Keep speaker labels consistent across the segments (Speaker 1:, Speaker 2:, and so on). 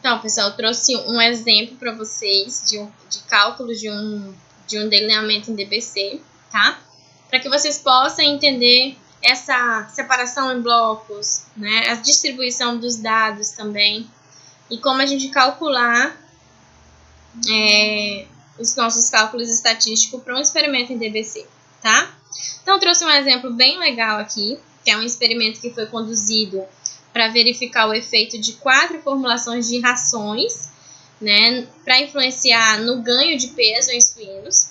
Speaker 1: Então, pessoal, eu trouxe um exemplo para vocês de cálculo de um delineamento em DBC, tá? Para que vocês possam entender essa separação em blocos, né? A distribuição dos dados também e como a gente calcular os nossos cálculos estatísticos para um experimento em DBC, tá? Então, eu trouxe um exemplo bem legal aqui, que é um experimento que foi conduzido para verificar o efeito de 4 formulações de rações, né, para influenciar no ganho de peso em suínos.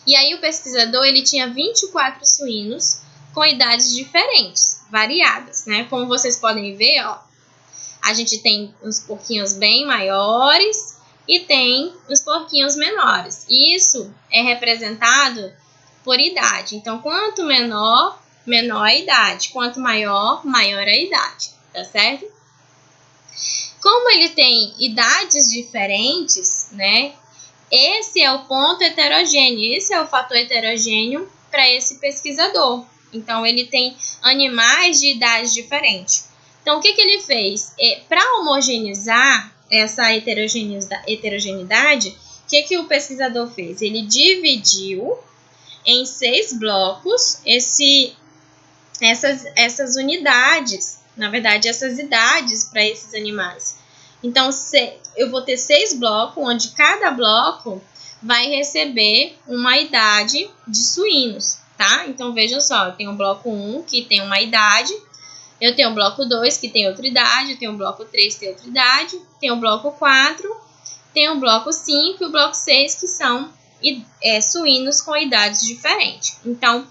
Speaker 1: E aí o pesquisador ele tinha 24 suínos com idades diferentes, variadas, né? Como vocês podem ver, ó, a gente tem uns porquinhos bem maiores e tem os porquinhos menores. Isso é representado por idade. Então, quanto menor, menor a idade. Quanto maior, maior a idade. Tá certo? Como ele tem idades diferentes, né? Esse é o ponto heterogêneo. Esse é o fator heterogêneo para esse pesquisador. Então, ele tem animais de idades diferentes. Então, o que ele fez? Para homogeneizar essa heterogeneidade, o que o pesquisador fez? Ele dividiu em 6 blocos essas unidades, na verdade, essas idades para esses animais. Então, eu vou ter 6 blocos, onde cada bloco vai receber uma idade de suínos, tá? Então, vejam só, eu tenho o bloco 1, que tem uma idade, eu tenho o bloco 2, que tem outra idade, eu tenho o bloco 3, que tem outra idade, tenho o bloco 4, tenho o bloco 5 e o bloco 6, que são suínos com idades diferentes. Então,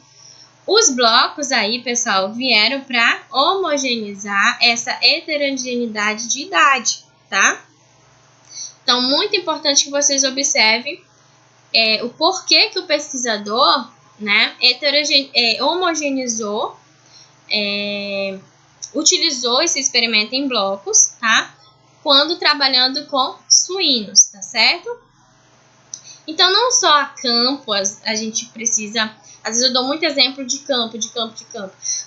Speaker 1: os blocos aí, pessoal, vieram para homogeneizar essa heterogeneidade de idade, tá? Então, muito importante que vocês observem o porquê que o pesquisador, né, homogeneizou, utilizou esse experimento em blocos, tá? Quando trabalhando com suínos, tá certo? Então, não só a campo, a gente precisa... Às vezes eu dou muito exemplo de campo,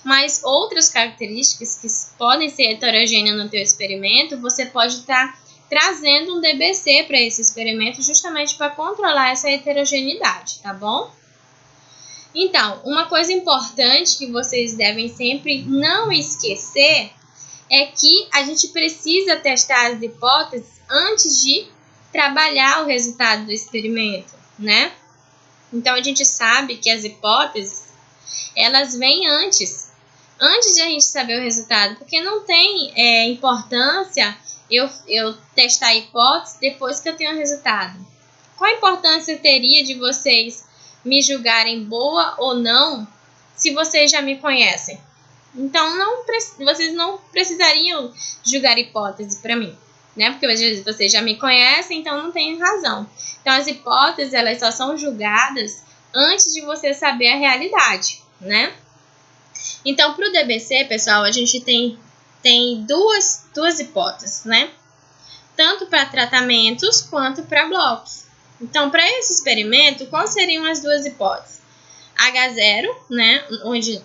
Speaker 1: mas outras características que podem ser heterogêneas no teu experimento, você pode estar trazendo um DBC para esse experimento justamente para controlar essa heterogeneidade, tá bom? Então, uma coisa importante que vocês devem sempre não esquecer é que a gente precisa testar as hipóteses antes de trabalhar o resultado do experimento, né? Então, a gente sabe que as hipóteses, elas vêm antes de a gente saber o resultado, porque não tem importância eu testar a hipótese depois que eu tenho o resultado. Qual a importância teria de vocês me julgarem boa ou não se vocês já me conhecem? Então, vocês não precisariam julgar hipótese para mim, né? Porque às vezes vocês já me conhecem, então não tem razão. Então, as hipóteses, elas só são julgadas antes de você saber a realidade, né? Então, para o DBC, pessoal, a gente tem duas hipóteses, né? Tanto para tratamentos quanto para blocos. Então, para esse experimento, quais seriam as duas hipóteses? H0, né? Onde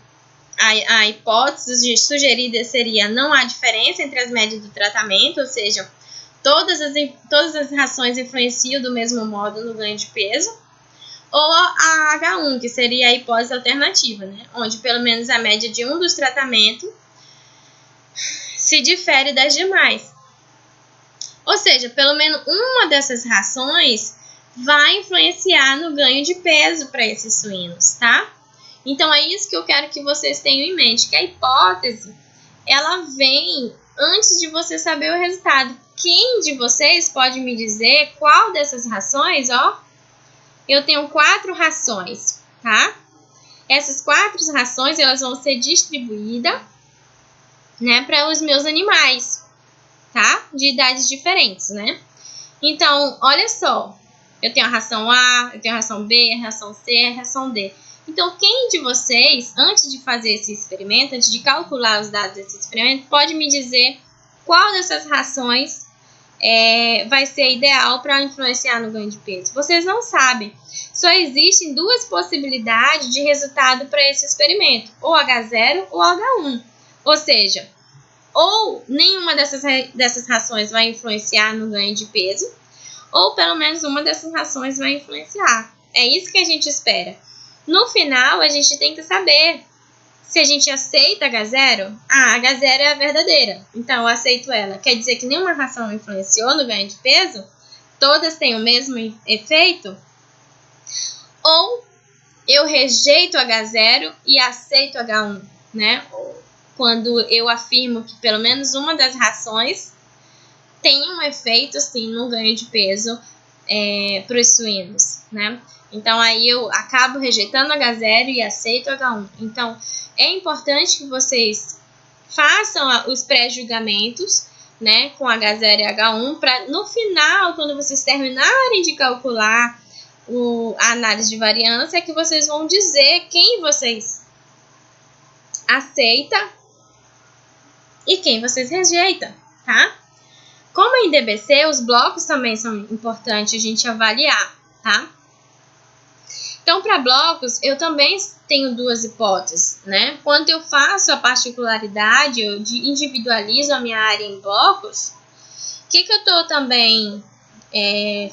Speaker 1: a hipótese sugerida seria não há diferença entre as médias do tratamento, ou seja, todas as rações influenciam do mesmo modo no ganho de peso. Ou a H1, que seria a hipótese alternativa, né? Onde pelo menos a média de um dos tratamentos se difere das demais. Ou seja, pelo menos uma dessas rações vai influenciar no ganho de peso para esses suínos, tá? Então, é isso que eu quero que vocês tenham em mente, que a hipótese, ela vem antes de você saber o resultado. Quem de vocês pode me dizer qual dessas rações, ó? Eu tenho 4 rações, tá? Essas 4 rações, elas vão ser distribuídas, né, para os meus animais, tá? De idades diferentes, né? Então, olha só. Eu tenho a ração A, eu tenho a ração B, a ração C, a ração D. Então, quem de vocês, antes de fazer esse experimento, antes de calcular os dados desse experimento, pode me dizer qual dessas rações vai ser ideal para influenciar no ganho de peso? Vocês não sabem. Só existem 2 possibilidades de resultado para esse experimento, ou H0 ou H1. Ou seja, ou nenhuma dessas rações vai influenciar no ganho de peso, ou pelo menos uma dessas rações vai influenciar. É isso que a gente espera. No final, a gente tem que saber se a gente aceita H0. Ah, a H0 é a verdadeira, então eu aceito ela. Quer dizer que nenhuma ração influenciou no ganho de peso? Todas têm o mesmo efeito? Ou eu rejeito H0 e aceito H1, né? Quando eu afirmo que pelo menos uma das rações tem um efeito, sim, no ganho de peso para os suínos, né? Então, aí eu acabo rejeitando H0 e aceito H1. Então, é importante que vocês façam os pré-julgamentos, né, com H0 e H1, para no final, quando vocês terminarem de calcular a análise de variância, é que vocês vão dizer quem vocês aceitam e quem vocês rejeitam, tá? Como em DBC, os blocos também são importantes a gente avaliar, tá? Então, para blocos, eu também tenho duas hipóteses, né? Quando eu faço a particularidade, eu individualizo a minha área em blocos, o que eu estou também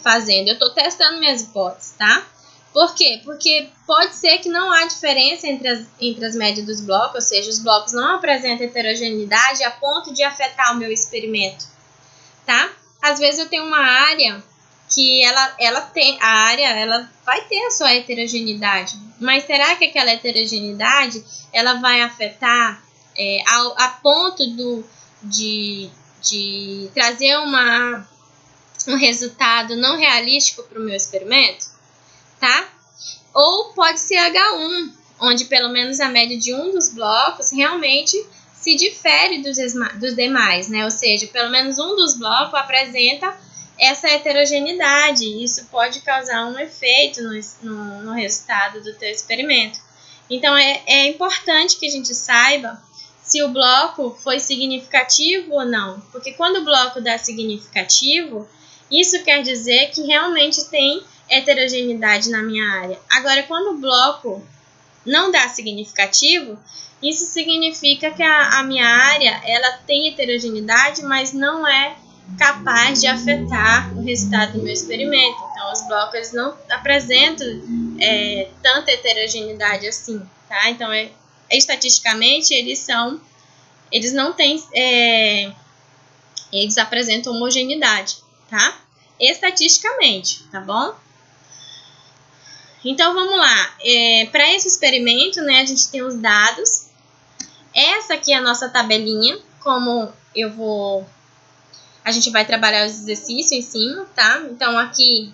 Speaker 1: fazendo? Eu estou testando minhas hipóteses, tá? Por quê? Porque pode ser que não há diferença entre as médias dos blocos, ou seja, os blocos não apresentam heterogeneidade a ponto de afetar o meu experimento, tá? Às vezes eu tenho uma área que ela vai ter a sua heterogeneidade, mas será que aquela heterogeneidade ela vai afetar a ponto de trazer um resultado não realístico para o meu experimento, tá? Ou pode ser H1, onde pelo menos a média de um dos blocos realmente se difere dos demais, né? Ou seja, pelo menos um dos blocos apresenta essa heterogeneidade. Isso pode causar um efeito no resultado do teu experimento. Então, é importante que a gente saiba se o bloco foi significativo ou não. Porque quando o bloco dá significativo, isso quer dizer que realmente tem heterogeneidade na minha área. Agora, quando o bloco não dá significativo, isso significa que a minha área ela tem heterogeneidade, mas não é capaz de afetar o resultado do meu experimento. Então, os blocos eles não apresentam tanta heterogeneidade assim, tá? Então, estatisticamente, eles não têm, eles apresentam homogeneidade, tá? Estatisticamente, tá bom? Então, vamos lá. Para esse experimento, né, a gente tem os dados. Essa aqui é a nossa tabelinha, como a gente vai trabalhar os exercícios em cima, tá? Então, aqui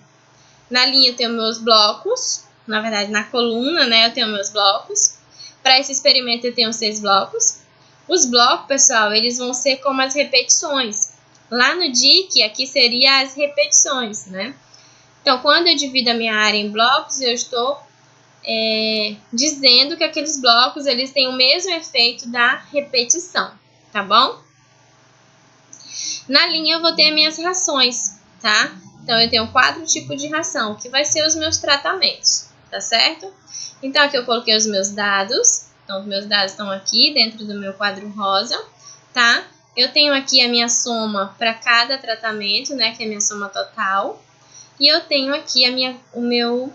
Speaker 1: na linha eu tenho meus blocos, na verdade, na coluna, né, eu tenho meus blocos. Para esse experimento eu tenho 6 blocos. Os blocos, pessoal, eles vão ser como as repetições. Lá no DIC, aqui seria as repetições, né? Então, quando eu divido a minha área em blocos, eu estou dizendo que aqueles blocos eles têm o mesmo efeito da repetição, tá bom? Na linha eu vou ter minhas rações, tá? Então, eu tenho 4 tipos de ração, que vai ser os meus tratamentos, tá certo? Então, aqui eu coloquei os meus dados. Então, os meus dados estão aqui dentro do meu quadro rosa, tá? Eu tenho aqui a minha soma para cada tratamento, né? Que é a minha soma total. E eu tenho aqui o meu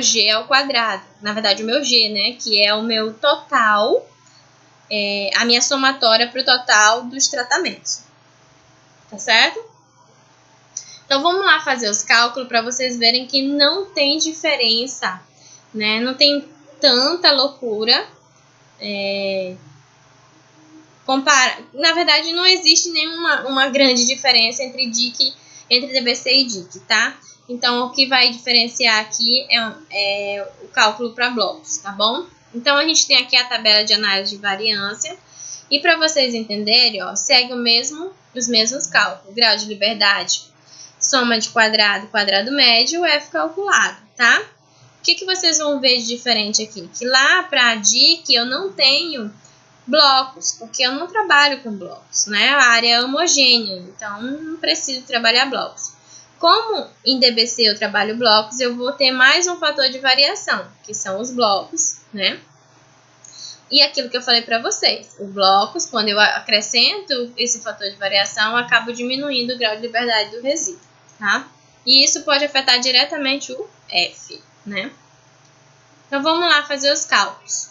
Speaker 1: G ao quadrado. Na verdade, o meu G, né? Que é o meu total, a minha somatória para o total dos tratamentos. Tá certo? Então, vamos lá fazer os cálculos para vocês verem que não tem diferença, né? Não tem tanta loucura. Na verdade, não existe nenhuma grande diferença entre DBC e DIC, tá? Então, o que vai diferenciar aqui é o cálculo para blocos, tá bom? Então, a gente tem aqui a tabela de análise de variância. E para vocês entenderem, ó, segue os mesmos cálculos. Grau de liberdade, soma de quadrado, quadrado médio, F calculado, tá? O que vocês vão ver de diferente aqui? Que lá para a DIC eu não tenho blocos, porque eu não trabalho com blocos, né? A área é homogênea, então não preciso trabalhar blocos. Como em DBC eu trabalho blocos, eu vou ter mais um fator de variação, que são os blocos, né? E aquilo que eu falei para vocês, os blocos, quando eu acrescento esse fator de variação, eu acabo diminuindo o grau de liberdade do resíduo, tá? E isso pode afetar diretamente o F, né? Então, vamos lá fazer os cálculos.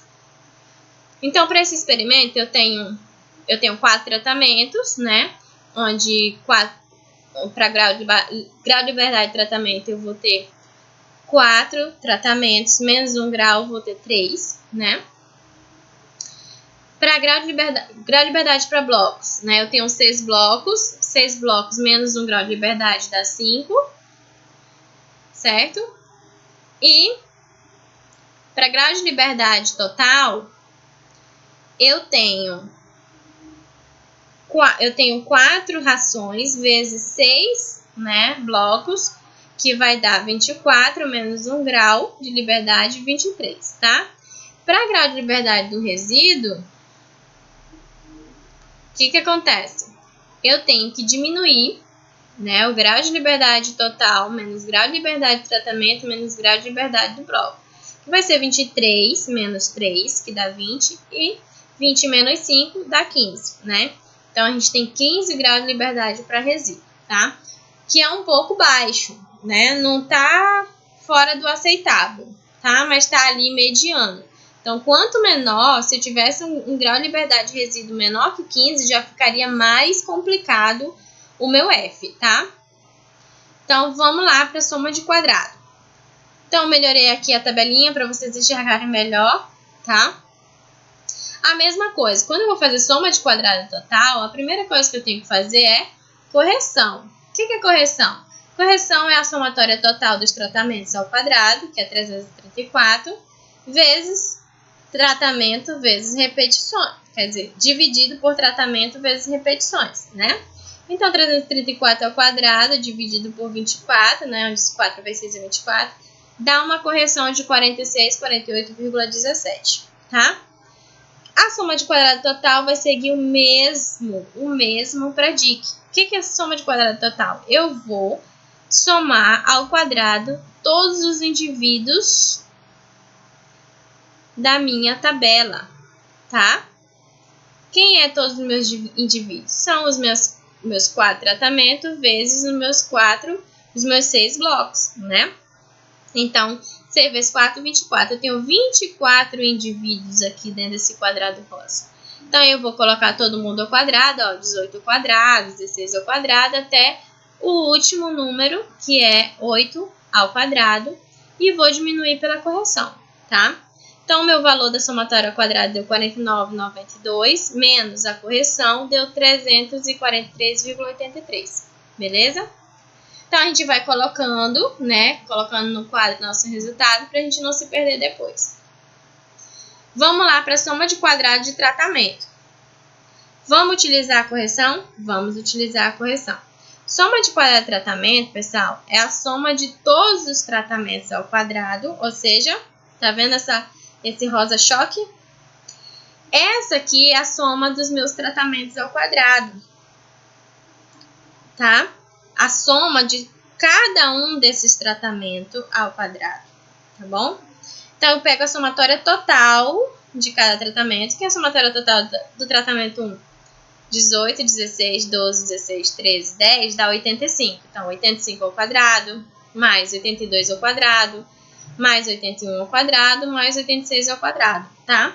Speaker 1: Então, para esse experimento, eu tenho 4 tratamentos, né? Onde para grau de liberdade de tratamento eu vou ter 4 tratamentos, menos 1 grau, eu vou ter 3, né? Para grau de liberdade para blocos, né? Eu tenho 6 blocos menos 1 grau de liberdade dá 5, certo? E para grau de liberdade total, eu tenho 4 rações vezes 6, né, blocos, que vai dar 24 menos 1 grau de liberdade, 23, tá? Para grau de liberdade do resíduo, o que acontece? Eu tenho que diminuir, né, o grau de liberdade total menos grau de liberdade de tratamento menos grau de liberdade do bloco, que vai ser 23 menos 3, que dá 20, e 20 menos 5 dá 15, né? Então, a gente tem 15 graus de liberdade para resíduo, tá? Que é um pouco baixo, né? Não tá fora do aceitável, tá? Mas tá ali mediano. Então, quanto menor, se eu tivesse um grau de liberdade de resíduo menor que 15, já ficaria mais complicado o meu F, tá? Então, vamos lá para a soma de quadrado. Então, eu melhorei aqui a tabelinha para vocês enxergarem melhor, tá? A mesma coisa, quando eu vou fazer soma de quadrado total, a primeira coisa que eu tenho que fazer é correção. O que é correção? Correção é a somatória total dos tratamentos ao quadrado, que é 334, vezes tratamento vezes repetições. Quer dizer, dividido por tratamento vezes repetições, né? Então, 334 ao quadrado dividido por 24, né? Onde 4 vezes 6 é 24, dá uma correção de 46,48,17, tá? A soma de quadrado total vai seguir o mesmo para DIC. O que é a soma de quadrado total? Eu vou somar ao quadrado todos os indivíduos da minha tabela, tá? Quem é todos os meus indivíduos? São os meus 4 tratamentos vezes os meus 6 blocos, né? Então, 6 vezes 4, 24. Eu tenho 24 indivíduos aqui dentro desse quadrado rosa. Então, eu vou colocar todo mundo ao quadrado, ó, 18 ao quadrado, 16 ao quadrado, até o último número, que é 8 ao quadrado, e vou diminuir pela correção, tá? Então, o meu valor da somatória ao quadrado deu 49,92, menos a correção deu 343,83, beleza? Então, a gente vai colocando, né? Colocando no quadro nosso resultado para a gente não se perder depois. Vamos lá para a soma de quadrado de tratamento. Vamos utilizar a correção? Vamos utilizar a correção. Soma de quadrado de tratamento, pessoal, é a soma de todos os tratamentos ao quadrado, ou seja, tá vendo esse rosa choque? Essa aqui é a soma dos meus tratamentos ao quadrado, tá? A soma de cada um desses tratamentos ao quadrado, tá bom? Então, eu pego a somatória total de cada tratamento, que é a somatória total do tratamento 1. 18, 16, 12, 16, 13, 10 dá 85. Então, 85 ao quadrado, mais 82 ao quadrado, mais 81 ao quadrado, mais 86 ao quadrado, tá?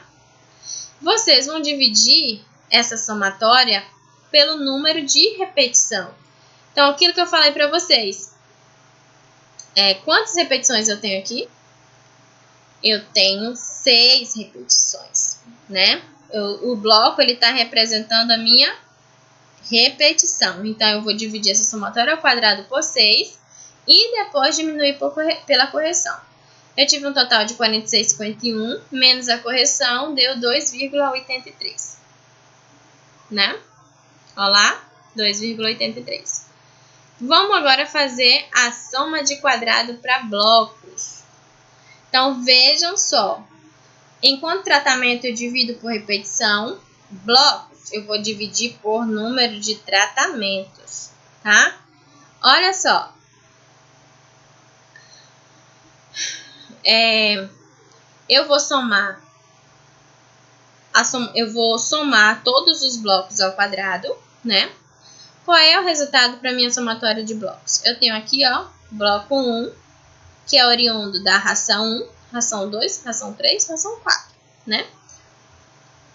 Speaker 1: Vocês vão dividir essa somatória pelo número de repetição. Então, aquilo que eu falei para vocês, quantas repetições eu tenho aqui? Eu tenho 6 repetições, né? O bloco ele está representando a minha repetição. Então, eu vou dividir essa somatória ao quadrado por 6 e depois diminuir pela correção. Eu tive um total de 46,51, menos a correção, deu 2,83. Né? Olha lá, 2,83. Vamos agora fazer a soma de quadrado para blocos. Então, vejam só. Enquanto tratamento eu divido por repetição, blocos eu vou dividir por número de tratamentos, tá? Olha só. Eu vou somar eu vou somar todos os blocos ao quadrado, né? Qual é o resultado para minha somatória de blocos? Eu tenho aqui, ó, bloco 1, que é oriundo da ração 1, ração 2, ração 3, ração 4, né?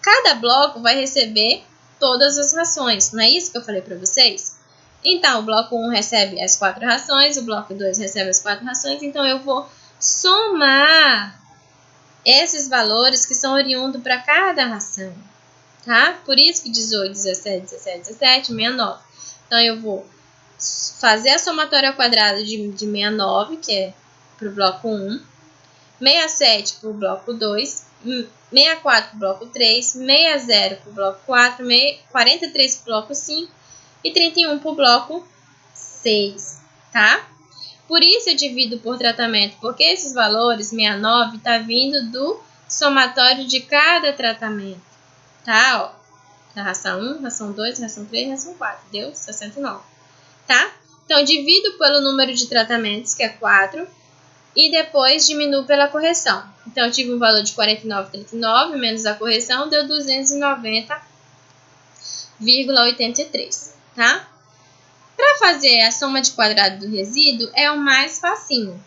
Speaker 1: Cada bloco vai receber todas as rações, não é isso que eu falei para vocês? Então, o bloco 1 recebe as 4 rações, o bloco 2 recebe as 4 rações, então eu vou somar esses valores que são oriundos para cada ração, tá? Por isso que 18, 17, 17, 17, 69. Então, eu vou fazer a somatória ao quadrado de 69, que é para o bloco 1, 67 para o bloco 2, 64 para o bloco 3, 60 para o bloco 4, 43 para o bloco 5 e 31 para o bloco 6, tá? Por isso eu divido por tratamento, porque esses valores, 69, tá vindo do somatório de cada tratamento, tá? Ó, da ração 1, ração 2, ração 3, ração 4, deu 69, tá? Então, divido pelo número de tratamentos, que é 4, e depois diminuo pela correção. Então, eu tive um valor de 49,39 menos a correção, deu 290,83, tá? Para fazer a soma de quadrado do resíduo, é o mais facinho,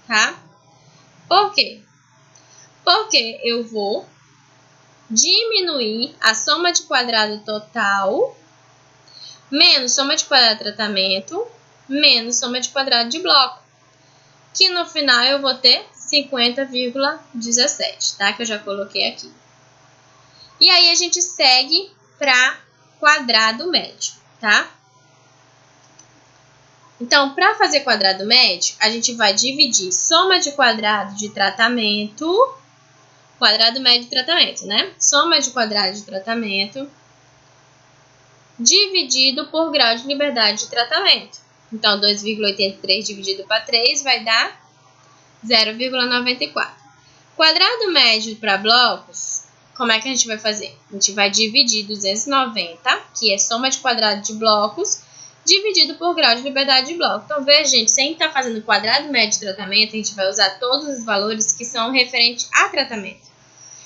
Speaker 1: tá? Por quê? Porque eu vou diminuir a soma de quadrado total, menos soma de quadrado de tratamento, menos soma de quadrado de bloco, que no final eu vou ter 50,17, tá? Que eu já coloquei aqui. E aí, a gente segue para quadrado médio, tá? Então, para fazer quadrado médio, a gente vai dividir soma de quadrado de tratamento, quadrado médio de tratamento, né? Soma de quadrado de tratamento dividido por grau de liberdade de tratamento. Então, 2,83 dividido para 3 vai dar 0,94. Quadrado médio para blocos, como é que a gente vai fazer? A gente vai dividir 290, que é soma de quadrado de blocos, dividido por grau de liberdade de bloco. Então, veja, gente, se a gente está fazendo quadrado médio de tratamento, a gente vai usar todos os valores que são referentes a tratamento.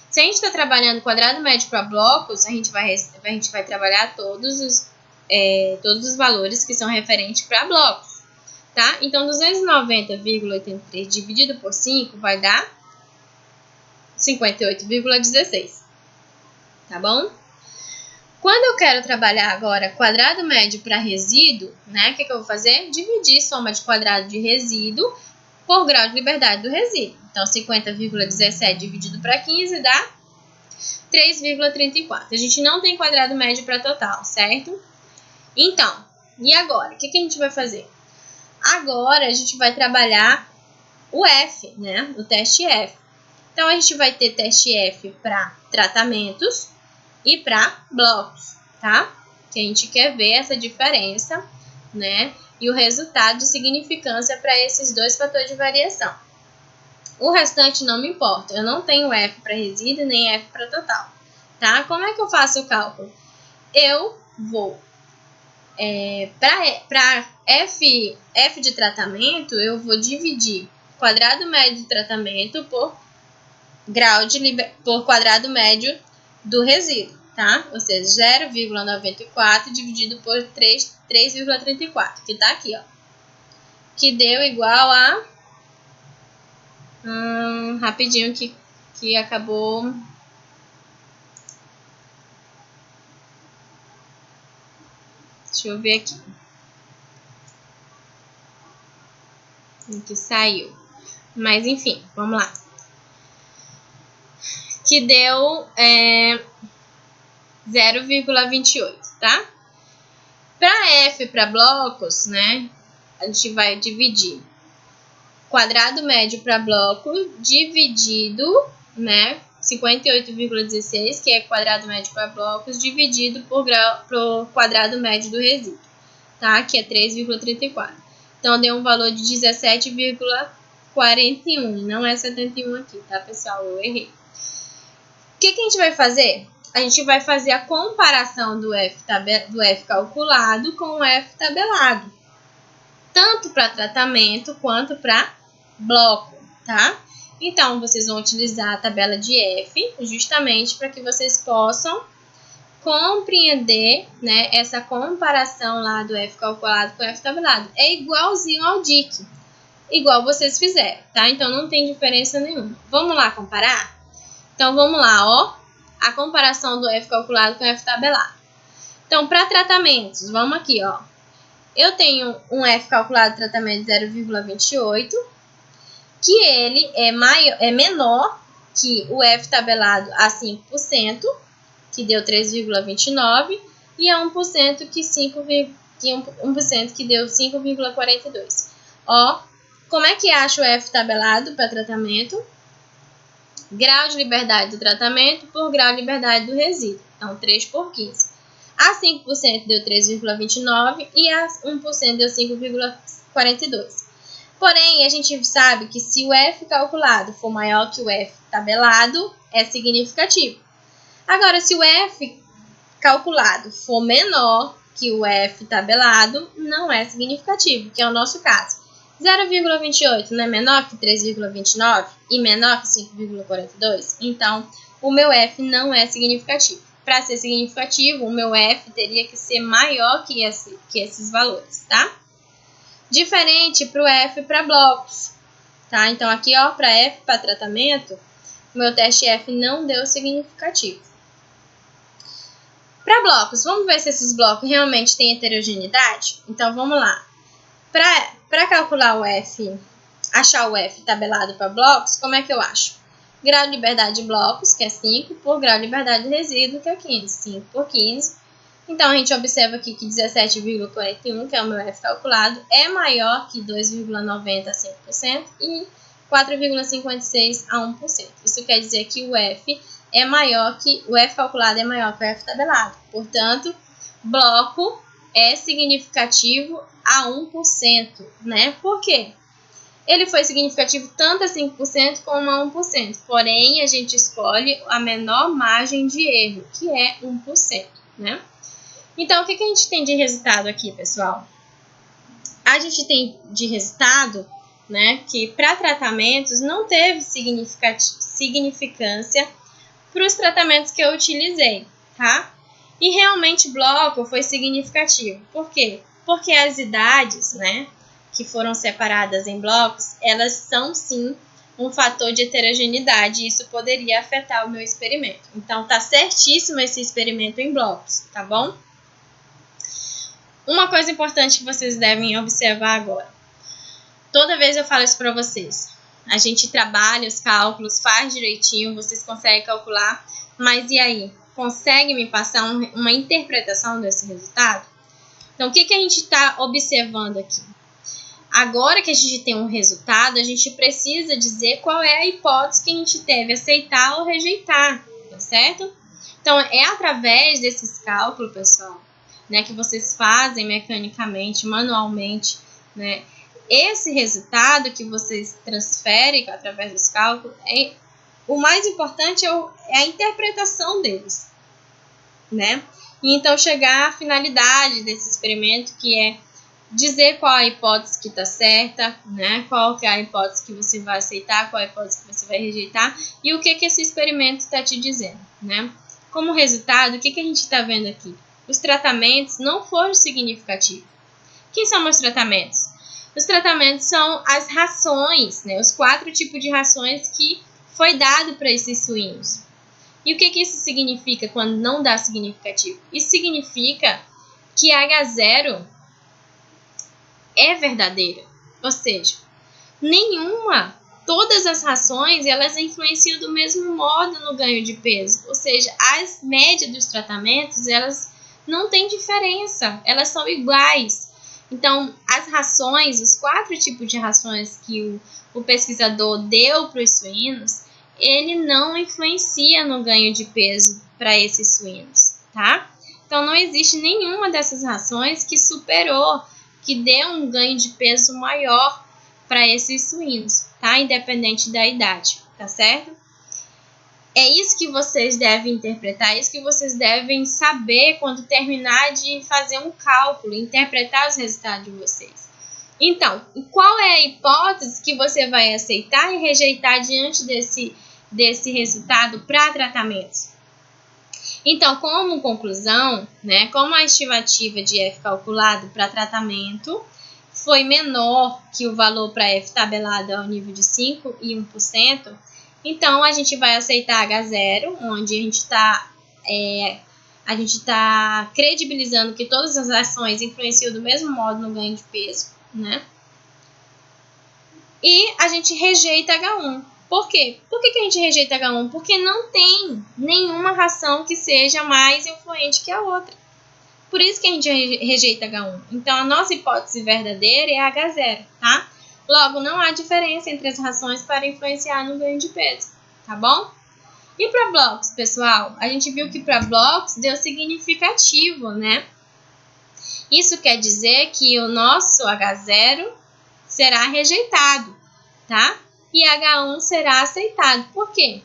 Speaker 1: Se a gente está trabalhando quadrado médio para blocos, a gente vai trabalhar todos os valores que são referentes para blocos, tá? Então, 290,83 dividido por 5 vai dar 58,16, tá bom? Quando eu quero trabalhar agora quadrado médio para resíduo, né? O que eu vou fazer? Dividir soma de quadrado de resíduo por grau de liberdade do resíduo. Então, 50,17 dividido para 15 dá 3,34. A gente não tem quadrado médio para total, certo? Então, e agora? O que a gente vai fazer? Agora, a gente vai trabalhar o F, né? O teste F. Então, a gente vai ter teste F para tratamentos e para blocos, tá? Que a gente quer ver essa diferença, né? E o resultado de significância para esses dois fatores de variação. O restante não me importa. Eu não tenho F para resíduo nem F para total, tá? Como é que eu faço o cálculo? Eu vou para F de tratamento, eu vou dividir quadrado médio de tratamento por quadrado médio do resíduo, tá? Ou seja, 0,94 dividido por 3,34, que tá aqui, ó. Que deu igual a... rapidinho que acabou... Deixa eu ver aqui. Que saiu. Mas, enfim, vamos lá. Que deu 0,28, tá? Para F, para blocos, né? A gente vai dividir quadrado médio para bloco dividido, né? 58,16, que é quadrado médio para blocos, dividido por quadrado médio do resíduo, tá? Que é 3,34. Então, deu um valor de 17,41. Não é 71 aqui, tá, pessoal? Eu errei. O que a gente vai fazer? A gente vai fazer a comparação do F calculado com o F tabelado. Tanto para tratamento quanto para bloco, tá? Então, vocês vão utilizar a tabela de F justamente para que vocês possam compreender, né, essa comparação lá do F calculado com o F tabelado. É igualzinho ao DIC, igual vocês fizeram, tá? Então, não tem diferença nenhuma. Vamos lá comparar? Então, vamos lá, ó. A comparação do F calculado com o F tabelado. Então, para tratamentos, vamos aqui, ó. Eu tenho um F calculado de tratamento de 0,28, que ele é menor que o F tabelado a 5%, que deu 3,29, e a 1% que 1% que deu 5,42. Ó, como é que acha o F tabelado para tratamento? Grau de liberdade do tratamento por grau de liberdade do resíduo. Então, 3 por 15. A 5% deu 3,29 e a 1% deu 5,42. Porém, a gente sabe que se o F calculado for maior que o F tabelado, é significativo. Agora, se o F calculado for menor que o F tabelado, não é significativo, que é o nosso caso. 0,28 não é menor que 3,29 e menor que 5,42? Então, o meu F não é significativo. Para ser significativo, o meu F teria que ser maior que esses valores, tá? Diferente para o F para blocos, tá? Então, aqui, ó, para F para tratamento, o meu teste F não deu significativo. Para blocos, vamos ver se esses blocos realmente têm heterogeneidade? Então, vamos lá. Para calcular o F, achar o F tabelado para blocos, como é que eu acho? Grau de liberdade de blocos, que é 5, por grau de liberdade de resíduo, que é 15. 5 por 15. Então, a gente observa aqui que 17,41, que é o meu F calculado, é maior que 2,90 a 5% e 4,56 a 1%. Isso quer dizer que o F calculado é maior que o F tabelado. Portanto, bloco é significativo a 1%, né? Por quê? Ele foi significativo tanto a 5% como a 1%. Porém, a gente escolhe a menor margem de erro, que é 1%, né? Então, o que a gente tem de resultado aqui, pessoal? A gente tem de resultado, né, que para tratamentos não teve significância para os tratamentos que eu utilizei, tá? E realmente bloco foi significativo. Por quê? Porque as idades, né, que foram separadas em blocos, elas são sim um fator de heterogeneidade e isso poderia afetar o meu experimento. Então, tá certíssimo esse experimento em blocos, tá bom? Uma coisa importante que vocês devem observar agora. Toda vez eu falo isso para vocês. A gente trabalha os cálculos, faz direitinho, vocês conseguem calcular, mas e aí? Consegue me passar uma interpretação desse resultado? Então, o que a gente está observando aqui? Agora que a gente tem um resultado, a gente precisa dizer qual é a hipótese que a gente deve aceitar ou rejeitar, tá certo? Então, é através desses cálculos, pessoal, né, que vocês fazem mecanicamente, manualmente, né? Esse resultado que vocês transferem através dos cálculos, o mais importante é a interpretação deles, né? E então chegar à finalidade desse experimento, que é dizer qual a hipótese que está certa, né? Qual que é a hipótese que você vai aceitar, qual a hipótese que você vai rejeitar e o que esse experimento está te dizendo, né? Como resultado, o que a gente está vendo aqui? Os tratamentos não foram significativos. Quem são meus tratamentos? Os tratamentos são as rações, né? Os 4 tipos de rações que foi dado para esses suínos. E o que isso significa quando não dá significativo? Isso significa que H0 é verdadeira, ou seja, todas as rações elas influenciam do mesmo modo no ganho de peso, ou seja, as médias dos tratamentos elas não têm diferença, elas são iguais. Então, as rações, os 4 tipos de rações que o pesquisador deu para os suínos, ele não influencia no ganho de peso para esses suínos, tá? Então, não existe nenhuma dessas rações que superou, que dê um ganho de peso maior para esses suínos, tá? Independente da idade, tá certo? É isso que vocês devem interpretar, é isso que vocês devem saber quando terminar de fazer um cálculo, interpretar os resultados de vocês. Então, qual é a hipótese que você vai aceitar e rejeitar diante desse resultado para tratamentos? Então, como conclusão, né, como a estimativa de F calculado para tratamento foi menor que o valor para F tabelado ao nível de 5 e 1%, então a gente vai aceitar H0, onde a gente tá credibilizando que todas as ações influenciam do mesmo modo no ganho de peso, né? E a gente rejeita H1. Por quê? Por que a gente rejeita H1? Porque não tem nenhuma ração que seja mais influente que a outra. Por isso que a gente rejeita H1. Então, a nossa hipótese verdadeira é H0, tá? Logo, não há diferença entre as rações para influenciar no ganho de peso, tá bom? E para blocos, pessoal? A gente viu que para blocos deu significativo, né? Isso quer dizer que o nosso H0 será rejeitado, tá? E H1 será aceitado. Por quê?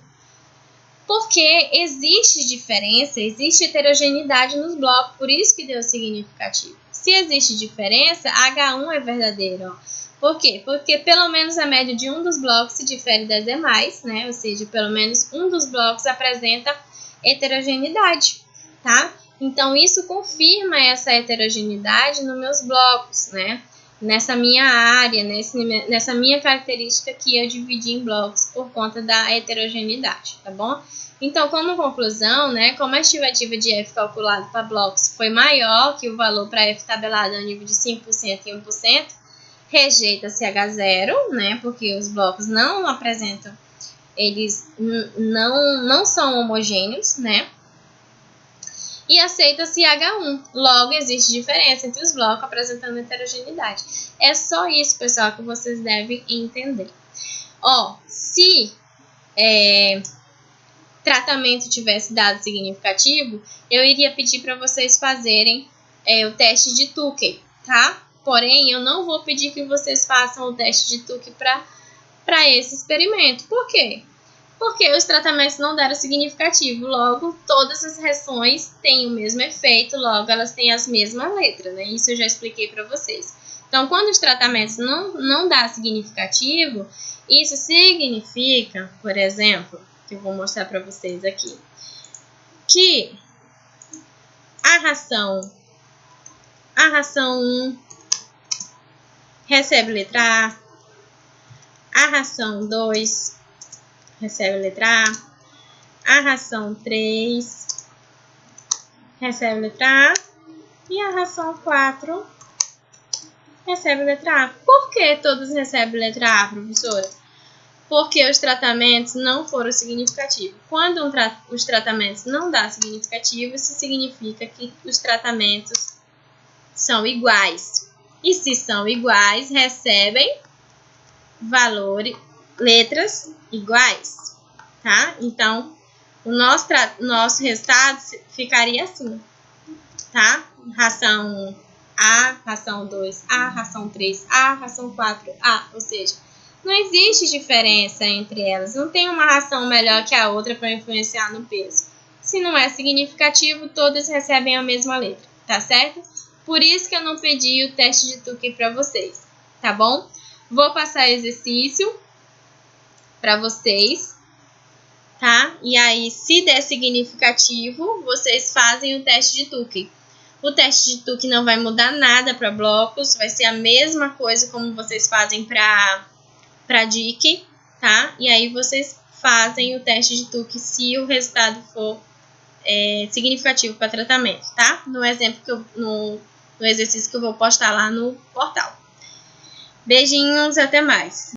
Speaker 1: Porque existe diferença, existe heterogeneidade nos blocos, por isso que deu significativo. Se existe diferença, H1 é verdadeiro. Ó. Por quê? Porque pelo menos a média de um dos blocos se difere das demais, né? Ou seja, pelo menos um dos blocos apresenta heterogeneidade, tá? Então, isso confirma essa heterogeneidade nos meus blocos, né? Nessa minha área, nessa minha característica que eu dividi em blocos por conta da heterogeneidade, tá bom? Então, como conclusão, né, como a estimativa de F calculado para blocos foi maior que o valor para F tabelado ao nível de 5% e 1%, rejeita-se H0, né, porque os blocos não apresentam, eles não são homogêneos, né, e aceita-se H1. Logo, existe diferença entre os blocos apresentando heterogeneidade. É só isso, pessoal, que vocês devem entender. Ó, se tratamento tivesse dado significativo, eu iria pedir para vocês fazerem o teste de Tucker, tá? Porém, eu não vou pedir que vocês façam o teste de Tucker para esse experimento. Por quê? Porque os tratamentos não deram significativo, logo todas as reações têm o mesmo efeito, logo elas têm as mesmas letras, né? Isso eu já expliquei para vocês. Então, quando os tratamentos não dão significativo, isso significa, por exemplo, que eu vou mostrar para vocês aqui, que a ração 1 recebe letra A, a ração 2 recebe letra A ração 3 recebe letra A e a ração 4 recebe letra A. Por que todos recebem letra A, professora? Porque os tratamentos não foram significativos. Quando os tratamentos não dão significativo, isso significa que os tratamentos são iguais. E se são iguais, recebem letras iguais, tá? Então, o nosso resultado ficaria assim, tá? Ração A, ração 2A, ração 3A, ração 4A, ou seja, não existe diferença entre elas, não tem uma ração melhor que a outra para influenciar no peso. Se não é significativo, todas recebem a mesma letra, tá certo? Por isso que eu não pedi o teste de Tucker para vocês, tá bom? Vou passar exercício para vocês, tá? E aí, se der significativo, vocês fazem o teste de Tucker. O teste de Tucker não vai mudar nada para blocos, vai ser a mesma coisa como vocês fazem para DIC, tá? E aí vocês fazem o teste de Tucker se o resultado for significativo para tratamento, tá? No exemplo no exercício que eu vou postar lá no portal. Beijinhos, até mais!